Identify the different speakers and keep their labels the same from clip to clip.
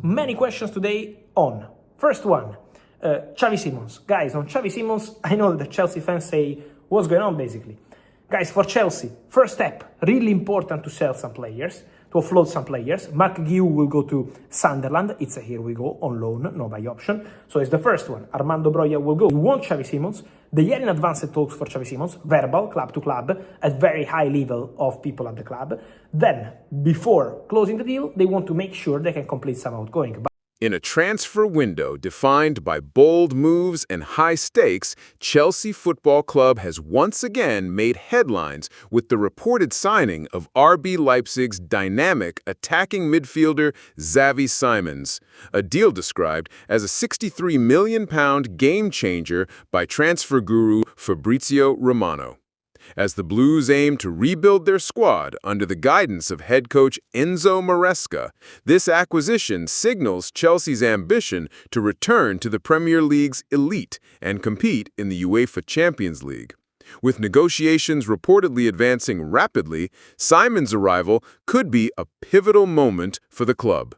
Speaker 1: Many questions today on. First one, Xavi Simons. Guys, on Xavi Simons, I know that the Chelsea fans say, what's going on basically? Guys, for Chelsea, first step, really important to sell some players, to offload some players. Mark Guiu will go to Sunderland. It's a here we go, on loan, no buy option. So it's the first one. Armando Broja will go. We want Xavi Simons. They are in advanced talks for Xavi Simons, verbal, club to club, at very high level of people at the club. Then, before closing the deal, they want to make sure they can complete some outgoing.
Speaker 2: In a transfer window defined by bold moves and high stakes, Chelsea Football Club has once again made headlines with the reported signing of RB Leipzig's dynamic attacking midfielder Xavi Simons, a deal described as a £63 million game-changer by transfer guru Fabrizio Romano. As the Blues aim to rebuild their squad under the guidance of head coach Enzo Maresca, this acquisition signals Chelsea's ambition to return to the Premier League's elite and compete in the UEFA Champions League. With negotiations reportedly advancing rapidly, Simons' arrival could be a pivotal moment for the club.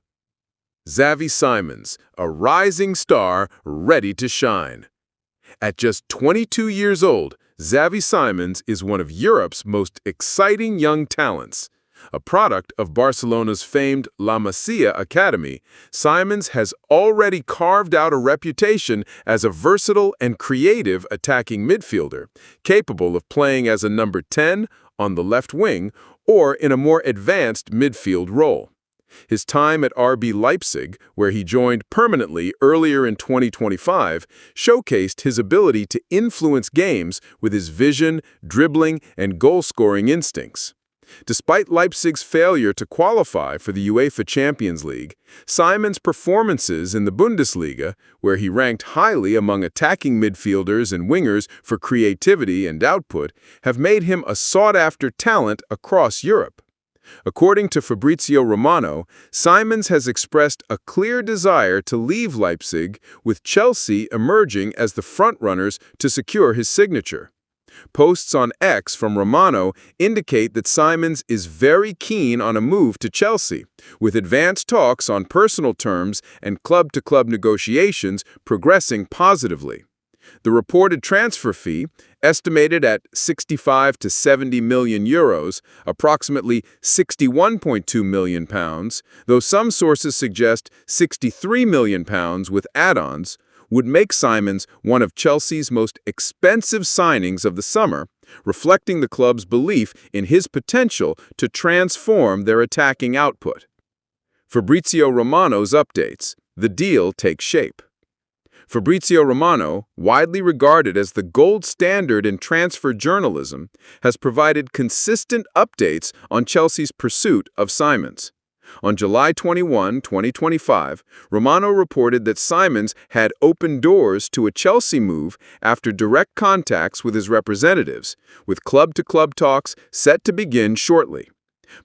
Speaker 2: Xavi Simons, a rising star ready to shine. At just 22 years old, Xavi Simons is one of Europe's most exciting young talents. A product of Barcelona's famed La Masia Academy, Simons has already carved out a reputation as a versatile and creative attacking midfielder, capable of playing as a number 10 on the left wing or in a more advanced midfield role. His time at RB Leipzig, where he joined permanently earlier in 2025, showcased his ability to influence games with his vision, dribbling, and goal-scoring instincts. Despite Leipzig's failure to qualify for the UEFA Champions League, Simons' performances in the Bundesliga, where he ranked highly among attacking midfielders and wingers for creativity and output, have made him a sought-after talent across Europe. According to Fabrizio Romano, Simons has expressed a clear desire to leave Leipzig, with Chelsea emerging as the frontrunners to secure his signature. Posts on X from Romano indicate that Simons is very keen on a move to Chelsea, with advanced talks on personal terms and club-to-club negotiations progressing positively. The reported transfer fee, estimated at 65 to 70 million euros, approximately 61.2 million pounds, though some sources suggest 63 million pounds with add-ons, would make Simons one of Chelsea's most expensive signings of the summer, reflecting the club's belief in his potential to transform their attacking output. Fabrizio Romano's updates. The deal takes shape. Fabrizio Romano, widely regarded as the gold standard in transfer journalism, has provided consistent updates on Chelsea's pursuit of Simons. On July 21, 2025, Romano reported that Simons had opened doors to a Chelsea move after direct contacts with his representatives, with club-to-club talks set to begin shortly.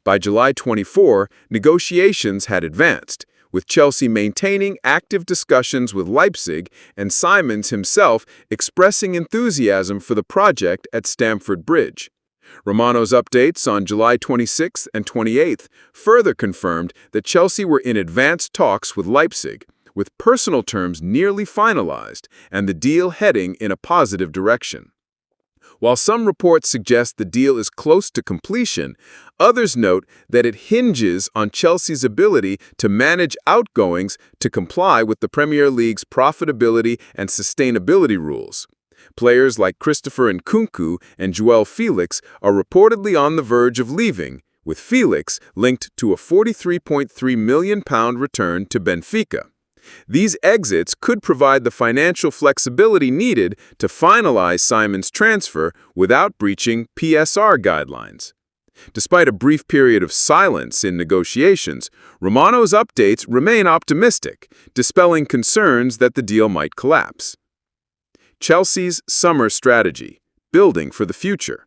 Speaker 2: By July 24, negotiations had advanced, with Chelsea maintaining active discussions with Leipzig and Simons himself expressing enthusiasm for the project at Stamford Bridge. Romano's updates on July 26th and 28th further confirmed that Chelsea were in advanced talks with Leipzig, with personal terms nearly finalized and the deal heading in a positive direction. While some reports suggest the deal is close to completion, others note that it hinges on Chelsea's ability to manage outgoings to comply with the Premier League's profitability and sustainability rules. Players like Christopher Nkunku and João Felix are reportedly on the verge of leaving, with Felix linked to a £43.3 million return to Benfica. These exits could provide the financial flexibility needed to finalize Simons' transfer without breaching PSR guidelines. Despite a brief period of silence in negotiations, Romano's updates remain optimistic, dispelling concerns that the deal might collapse. Chelsea's summer strategy, building for the future.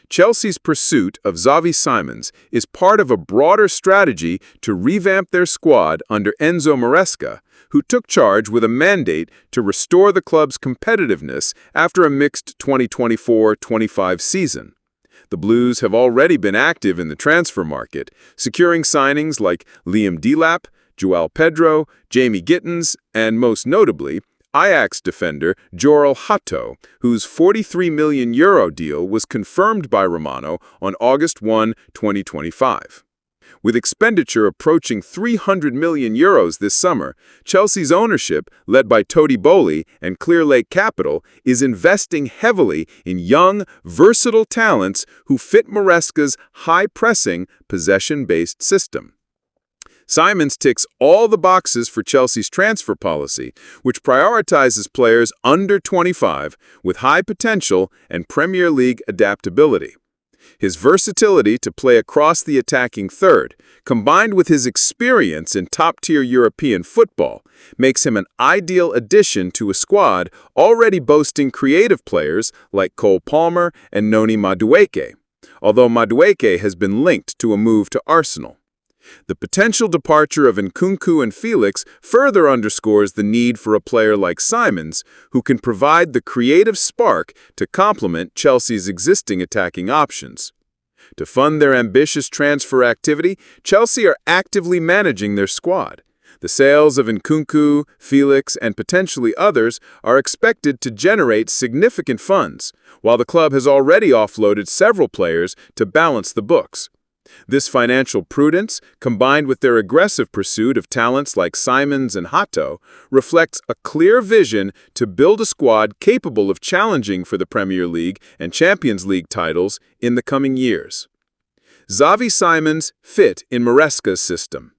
Speaker 2: Chelsea's pursuit of Xavi Simons is part of a broader strategy to revamp their squad under Enzo Maresca, who took charge with a mandate to restore the club's competitiveness after a mixed 2024-25 season. The Blues have already been active in the transfer market, securing signings like Liam Delap, João Pedro, Jamie Gittins, and most notably, Ajax defender Joral Hato, whose €43 million deal was confirmed by Romano on August 1, 2025. With expenditure approaching €300 million this summer, Chelsea's ownership, led by Toti Boli and Clear Lake Capital, is investing heavily in young, versatile talents who fit Maresca's high-pressing, possession-based system. Simons ticks all the boxes for Chelsea's transfer policy, which prioritizes players under 25 with high potential and Premier League adaptability. His versatility to play across the attacking third, combined with his experience in top-tier European football, makes him an ideal addition to a squad already boasting creative players like Cole Palmer and Noni Madueke, although Madueke has been linked to a move to Arsenal. The potential departure of Nkunku and Felix further underscores the need for a player like Simons, who can provide the creative spark to complement Chelsea's existing attacking options. To fund their ambitious transfer activity, Chelsea are actively managing their squad. The sales of Nkunku, Felix, and potentially others are expected to generate significant funds, while the club has already offloaded several players to balance the books. This financial prudence, combined with their aggressive pursuit of talents like Simons and Hato, reflects a clear vision to build a squad capable of challenging for the Premier League and Champions League titles in the coming years. Xavi Simons fit in Maresca's system.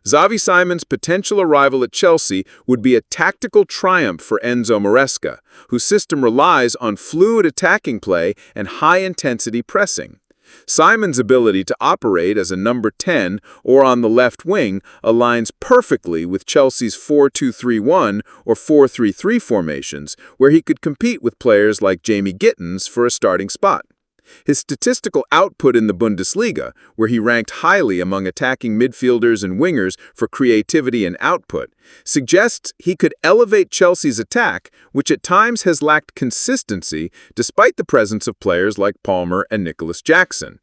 Speaker 2: Xavi Simons' potential arrival at Chelsea would be a tactical triumph for Enzo Maresca, whose system relies on fluid attacking play and high-intensity pressing. Simons' ability to operate as a number 10 or on the left wing aligns perfectly with Chelsea's 4-2-3-1 or 4-3-3 formations, where he could compete with players like Jamie Gittins for a starting spot. His statistical output in the Bundesliga, where he ranked highly among attacking midfielders and wingers for creativity and output, suggests he could elevate Chelsea's attack, which at times has lacked consistency despite the presence of players like Palmer and Nicholas Jackson.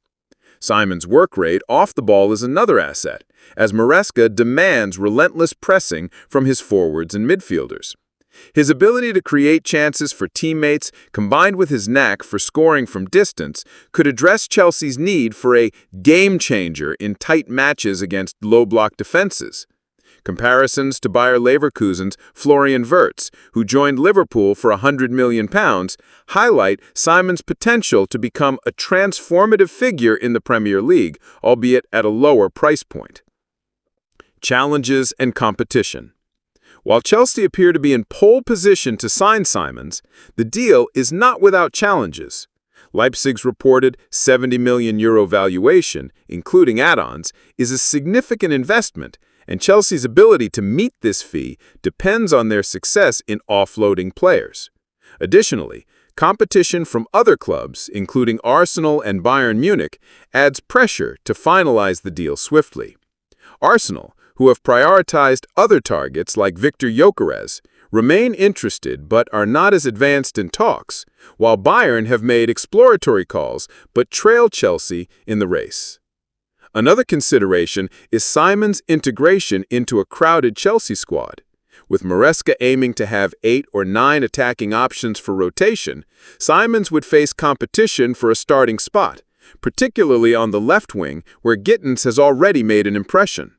Speaker 2: Simons' work rate off the ball is another asset, as Maresca demands relentless pressing from his forwards and midfielders. His ability to create chances for teammates, combined with his knack for scoring from distance, could address Chelsea's need for a game-changer in tight matches against low-block defenses. Comparisons to Bayer Leverkusen's Florian Wirtz, who joined Liverpool for £100 million, highlight Simons' potential to become a transformative figure in the Premier League, albeit at a lower price point. Challenges and competition. While Chelsea appear to be in pole position to sign Simons, the deal is not without challenges. Leipzig's reported €70 million valuation, including add-ons, is a significant investment, and Chelsea's ability to meet this fee depends on their success in offloading players. Additionally, competition from other clubs, including Arsenal and Bayern Munich, adds pressure to finalize the deal swiftly. Arsenal, who have prioritized other targets like Victor Gyökeres, remain interested but are not as advanced in talks, while Bayern have made exploratory calls but trail Chelsea in the race. Another consideration is Simons' integration into a crowded Chelsea squad. With Maresca aiming to have 8 or 9 attacking options for rotation, Simons would face competition for a starting spot, particularly on the left wing where Gittins has already made an impression.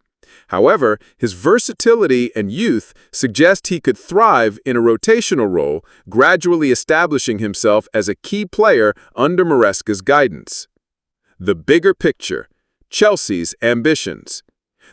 Speaker 2: However, his versatility and youth suggest he could thrive in a rotational role, gradually establishing himself as a key player under Maresca's guidance. The bigger picture: Chelsea's ambitions.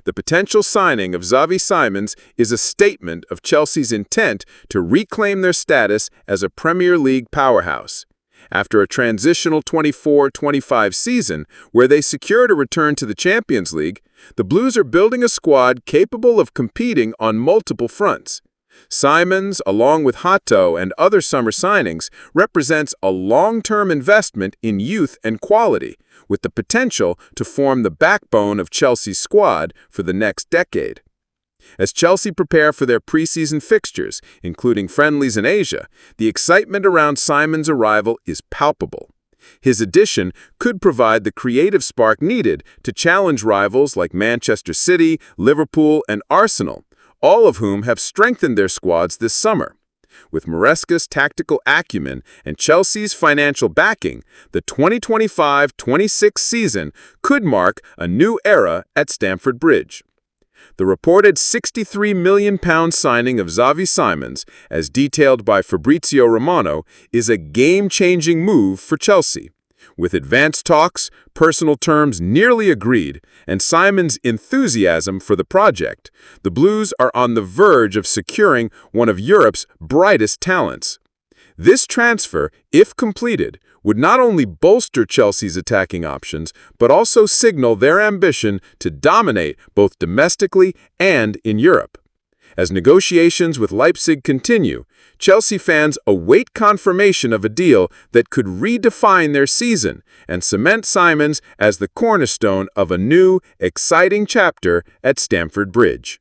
Speaker 2: The potential signing of Xavi Simons is a statement of Chelsea's intent to reclaim their status as a Premier League powerhouse. After a transitional 24-25 season where they secured a return to the Champions League, the Blues are building a squad capable of competing on multiple fronts. Simons, along with Hato and other summer signings, represents a long-term investment in youth and quality, with the potential to form the backbone of Chelsea's squad for the next decade. As Chelsea prepare for their preseason fixtures, including friendlies in Asia, the excitement around Simons' arrival is palpable. His addition could provide the creative spark needed to challenge rivals like Manchester City, Liverpool, and Arsenal, all of whom have strengthened their squads this summer. With Maresca's tactical acumen and Chelsea's financial backing, the 2025-26 season could mark a new era at Stamford Bridge. The reported £63 million signing of Xavi Simons, as detailed by Fabrizio Romano, is a game-changing move for Chelsea. With advanced talks, personal terms nearly agreed, and Simons' enthusiasm for the project, the Blues are on the verge of securing one of Europe's brightest talents. This transfer, if completed, would not only bolster Chelsea's attacking options, but also signal their ambition to dominate both domestically and in Europe. As negotiations with Leipzig continue, Chelsea fans await confirmation of a deal that could redefine their season and cement Simons as the cornerstone of a new, exciting chapter at Stamford Bridge.